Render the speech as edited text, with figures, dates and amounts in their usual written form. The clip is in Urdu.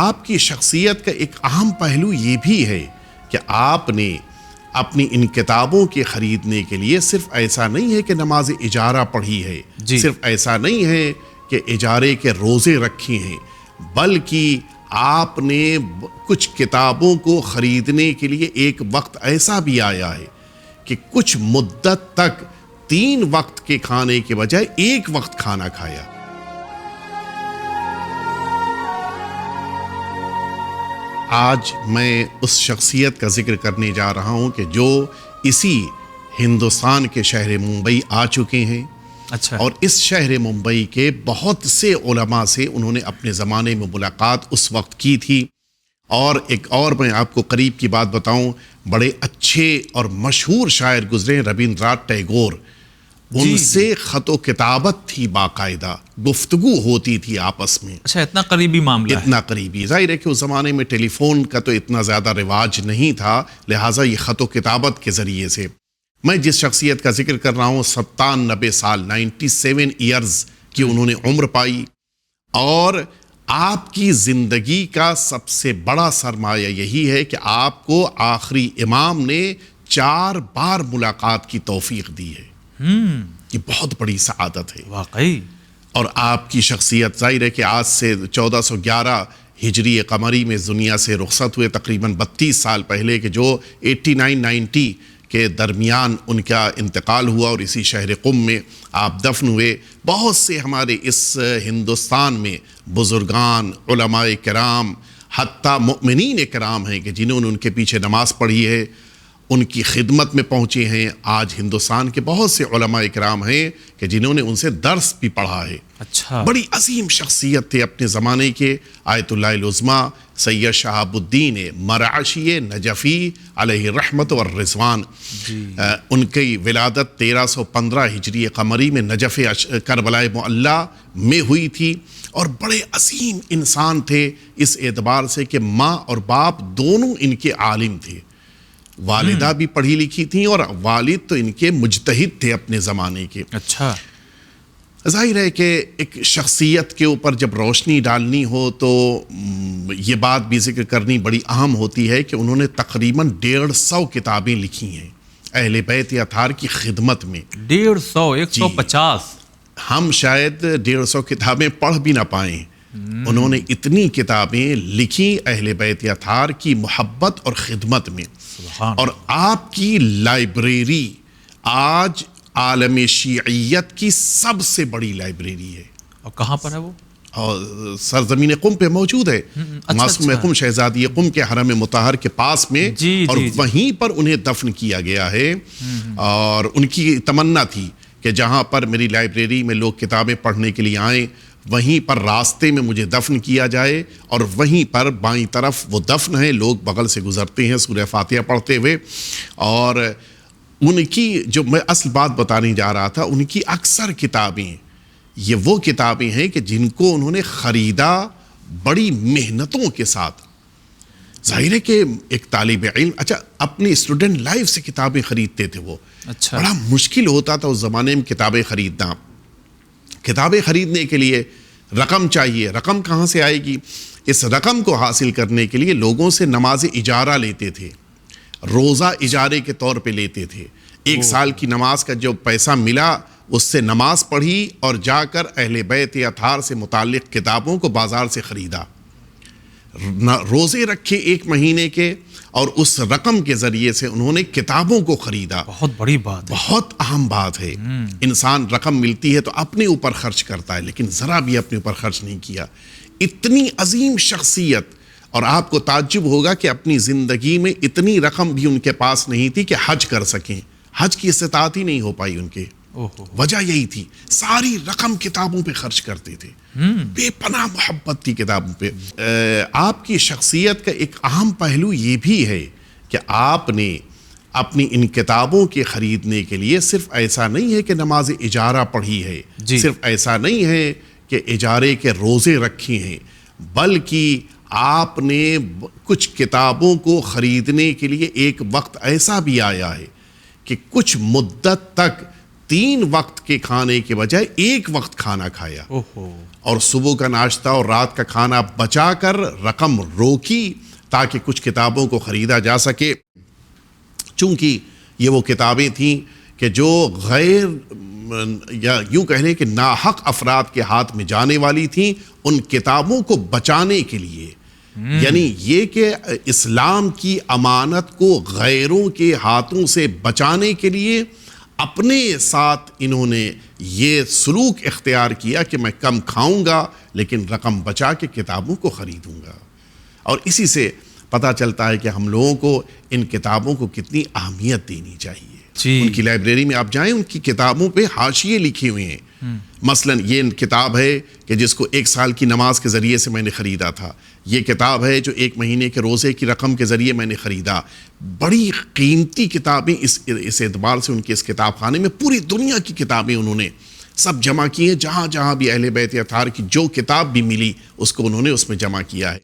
آپ کی شخصیت کا ایک اہم پہلو یہ بھی ہے کہ آپ نے اپنی ان کتابوں کے خریدنے کے لیے صرف ایسا نہیں ہے کہ نماز اجارہ پڑھی ہے، صرف ایسا نہیں ہے کہ اجارے کے روزے رکھے ہیں، بلکہ آپ نے کچھ کتابوں کو خریدنے کے لیے ایک وقت ایسا بھی آیا ہے کہ کچھ مدت تک 3 وقت کے کھانے کے بجائے 1 وقت کھانا کھایا۔ آج میں اس شخصیت کا ذکر کرنے جا رہا ہوں کہ جو اسی ہندوستان کے شہر ممبئی آ چکے ہیں، اور اس شہر ممبئی کے بہت سے علماء سے انہوں نے اپنے زمانے میں ملاقات اس وقت کی تھی۔ اور ایک اور میں آپ کو قریب کی بات بتاؤں، بڑے اچھے اور مشہور شاعر گزرے ربیندرناتھ ٹیگور، ان سے خط و کتابت تھی، باقاعدہ گفتگو ہوتی تھی آپس میں۔ اچھا، اتنا قریبی معاملہ ہے؟ اتنا قریبی، ظاہر ہے کہ اس زمانے میں ٹیلی فون کا تو اتنا زیادہ رواج نہیں تھا، لہٰذا یہ خط و کتابت کے ذریعے سے۔ میں جس شخصیت کا ذکر کر رہا ہوں 97 سال 97 ایئرز کی انہوں نے عمر پائی، اور آپ کی زندگی کا سب سے بڑا سرمایہ یہی ہے کہ آپ کو آخری امام نے 4 بار ملاقات کی توفیق دی ہے۔ یہ بہت بڑی سعادت ہے واقعی۔ اور آپ کی شخصیت ظاہر ہے کہ آج سے 1411 ہجری قمری میں دنیا سے رخصت ہوئے، تقریباً 32 سال پہلے، کہ جو 89-90 کے درمیان ان کا انتقال ہوا، اور اسی شہر قم میں آپ دفن ہوئے۔ بہت سے ہمارے اس ہندوستان میں بزرگان، علماء کرام، حتیٰ مؤمنین کرام ہیں کہ جنہوں نے ان کے پیچھے نماز پڑھی ہے، ان کی خدمت میں پہنچے ہیں۔ آج ہندوستان کے بہت سے علماء کرام ہیں کہ جنہوں نے ان سے درس بھی پڑھا ہے۔ اچھا، بڑی عظیم شخصیت تھے اپنے زمانے کے، آیت اللہ العظمیٰ سید شہاب الدین مرعشی نجفی علیہ رحمت والرضوان۔ ان کی ولادت 1315 ہجری قمری میں نجف کربلا معلیٰ میں ہوئی تھی، اور بڑے عظیم انسان تھے اس اعتبار سے کہ ماں اور باپ دونوں ان کے عالم تھے۔ والدہ بھی پڑھی لکھی تھیں، اور والد تو ان کے مجتہد تھے اپنے زمانے کے۔ اچھا، ظاہر ہے کہ ایک شخصیت کے اوپر جب روشنی ڈالنی ہو تو یہ بات بھی ذکر کرنی بڑی اہم ہوتی ہے کہ انہوں نے تقریباً 150 کتابیں لکھی ہیں اہل بیت اطہار کی خدمت میں۔ 150 ہم شاید 150 کتابیں پڑھ بھی نہ پائیں، انہوں نے اتنی کتابیں لکھی اہل بیت اطہار کی محبت اور خدمت میں۔ اور آپ کی لائبریری آج عالم شیعیت کی سب سے بڑی لائبریری ہے۔ اور کہاں پر ہے وہ؟ اور سرزمین قم پہ موجود ہے، معصوم قم شہزادی قم کے حرم مطہر کے پاس میں، اور وہیں پر انہیں دفن کیا گیا ہے۔ اور ان کی تمنا تھی کہ جہاں پر میری لائبریری میں لوگ کتابیں پڑھنے کے لیے آئیں، وہیں پر راستے میں مجھے دفن کیا جائے، اور وہیں پر بائیں طرف وہ دفن ہے، لوگ بغل سے گزرتے ہیں سورہ فاتحہ پڑھتے ہوئے۔ اور ان کی جو میں اصل بات بتانے جا رہا تھا، ان کی اکثر کتابیں یہ وہ کتابیں ہیں کہ جن کو انہوں نے خریدا بڑی محنتوں کے ساتھ۔ ظاہر ہے کہ ایک طالب علم اپنی اسٹوڈنٹ لائف سے کتابیں خریدتے تھے، وہ بڑا مشکل ہوتا تھا اس زمانے میں کتابیں خریدنا۔ کتابیں خریدنے کے لیے رقم چاہیے، رقم کہاں سے آئے گی؟ اس رقم کو حاصل کرنے کے لیے لوگوں سے نماز اجارہ لیتے تھے، روزہ اجارے کے طور پہ لیتے تھے۔ 1 سال کی نماز کا جو پیسہ ملا اس سے نماز پڑھی، اور جا کر اہل بیت اطہار سے متعلق کتابوں کو بازار سے خریدا، روزے رکھے 1 مہینے کے، اور اس رقم کے ذریعے سے انہوں نے کتابوں کو خریدا۔ بہت بڑی بات ہے، بہت اہم بات ہے۔ انسان رقم ملتی ہے تو اپنے اوپر خرچ کرتا ہے، لیکن ذرا بھی اپنے اوپر خرچ نہیں کیا۔ اتنی عظیم شخصیت، اور آپ کو تعجب ہوگا کہ اپنی زندگی میں اتنی رقم بھی ان کے پاس نہیں تھی کہ حج کر سکیں، حج کی استطاعت ہی نہیں ہو پائی ان کے۔ وجہ یہی تھی، ساری رقم کتابوں پہ خرچ کرتے تھے، بے پناہ محبت تھی کتابوں پہ۔ آپ کی شخصیت کا ایک اہم پہلو یہ بھی ہے کہ آپ نے اپنی ان کتابوں کے خریدنے کے لیے صرف ایسا نہیں ہے کہ نماز اجارہ پڑھی ہے، صرف ایسا نہیں ہے کہ اجارے کے روزے رکھے ہیں، بلکہ آپ نے کچھ کتابوں کو خریدنے کے لیے ایک وقت ایسا بھی آیا ہے کہ کچھ مدت تک 3 وقت کے کھانے کے بجائے 1 وقت کھانا کھایا۔ اور صبح کا ناشتہ اور رات کا کھانا بچا کر رقم روکی تاکہ کچھ کتابوں کو خریدا جا سکے، چونکہ یہ وہ کتابیں تھیں کہ جو غیر یا یوں کہہ لیں کہ ناحق افراد کے ہاتھ میں جانے والی تھیں، ان کتابوں کو بچانے کے لیے، یعنی یہ کہ اسلام کی امانت کو غیروں کے ہاتھوں سے بچانے کے لیے اپنے ساتھ انہوں نے یہ سلوک اختیار کیا کہ میں کم کھاؤں گا لیکن رقم بچا کے کتابوں کو خریدوں گا۔ اور اسی سے پتہ چلتا ہے کہ ہم لوگوں کو ان کتابوں کو کتنی اہمیت دینی چاہیے۔ ان کی لائبریری میں آپ جائیں، ان کی کتابوں پہ حاشیے لکھے ہوئے ہیں۔ مثلا یہ کتاب ہے کہ جس کو 1 سال کی نماز کے ذریعے سے میں نے خریدا تھا، یہ کتاب ہے جو 1 مہینے کے روزے کی رقم کے ذریعے میں نے خریدا۔ بڑی قیمتی کتابیں اس اعتبار سے ان کے اس کتاب خانے میں پوری دنیا کی کتابیں انہوں نے سب جمع کی ہیں، جہاں جہاں بھی اہل بیت اطہار کی جو کتاب بھی ملی اس کو انہوں نے اس میں جمع کیا ہے۔